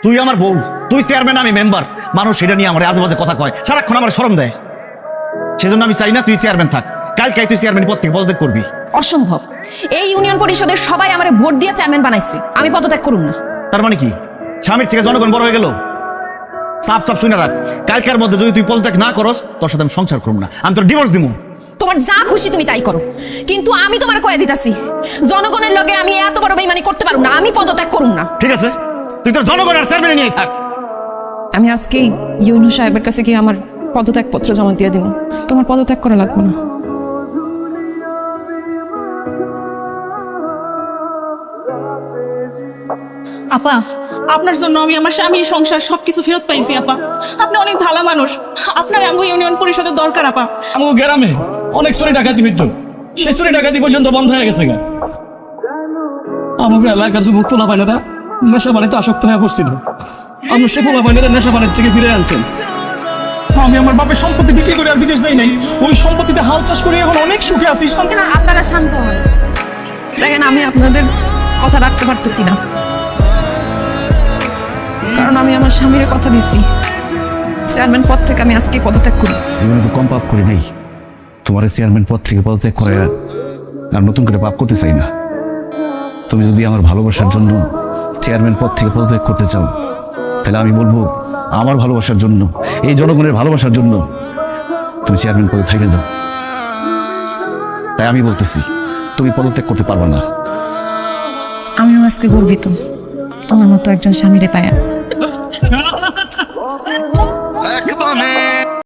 তুই আমার বউ, তুই চেয়ারম্যান, আমি মেম্বার। মানুষ সেটা নিয়ে আমার আজে বাজে কথা কয়, সারাক্ষণ আমার শরম দেয়। সেজন্য আমি চাই না তুই চেয়ারম্যান থাক। কালকে তুই চেয়ারম্যান পদ থেকে পদত্যাগ করবি। অসম্ভব। এই ইউনিয়ন পরিষদের সবাই আমারে ভোট দিয়ে চেয়ারম্যান বানাইছে, আমি পদত্যাগ করুম না। তার মানে কি স্বামীর থেকে জনগণ বড় হয়ে গেল? সাফ সাফ শুনে রাখ, কালকের মধ্যে যদি তুই পদত্যাগ না করস, তোর সাথে আমি সংসার করব না, আমি তোর ডিভোর্স দিব। তোমার যা খুশি তুমি তাই করো, কিন্তু আমি তোমার কয়ে দিতাছি জনগণের লগে আমি এত বড় বেইমানি করতে পারুম না, আমি পদত্যাগ করুম না। ঠিক আছে, তুই তোর জনগণের চেয়ারম্যান নিয়ে থাক। আমি আজকে ইউনু সাহেবের কাছে গিয়ে আমার পদত্যাগ পত্র জমা দিয়ে দিব। তোমার পদত্যাগ করা লাগবে না। আপা, আপনার জন্য আমি আমার স্বামী সংসার সবকিছু ফেরত পাইছি আপা। আপনি অনেক ভালো মানুষ, আপনার আমগো ইউনিয়ন পরিষদের দরকার আপা। আমগো গ্রামে অনেক চুরি ডাকাতি হইতো, সেই চুরি ডাকাতি পর্যন্ত বন্ধ হয়ে গেছে গা। আমাকে এলাকার যুবক পোলা পাইনেরা নেশা পানিতে আসক্ত হয়ে পড়ছিল, আমি সে পোলা পাইনেরা নেশা পানির থেকে ফিরে আনছেন। আমি আমার বাপের সম্পত্তি বিক্রি করে আর বিদেশ যাই নাই, ওই সম্পত্তিতে হাল চাষ করে এখন অনেক সুখে আছি। আপনারা শান্ত হন। দেখেন, আমি আপনাদের কথা রাখতে পারতেছি না, কারণ আমি আমার স্বামীর কথা দিচ্ছি চেয়ারম্যান পদ থেকে আমি আজকে পদত্যাগ করি। জীবনে তো কম পাপ করি নাই, তোমার চেয়ারম্যান পদ থেকে পদত্যাগ করে আর নতুন করে পাপ করতে চাই না। তুমি যদি আমার ভালোবাসার জন্য চেয়ারম্যান পদ থেকে পদত্যাগ করতে চাও, তাহলে আমি বলবো আমার ভালোবাসার জন্য, এই জনগণের ভালোবাসার জন্য তুমি চেয়ারম্যান পদে থেকে যাও। তাই আমি বলতেছি তুমি পদত্যাগ করতে পারবে না। আমিও আজকে গর্বিত তোমার মতো একজন স্বামীরে পায়া। একদমে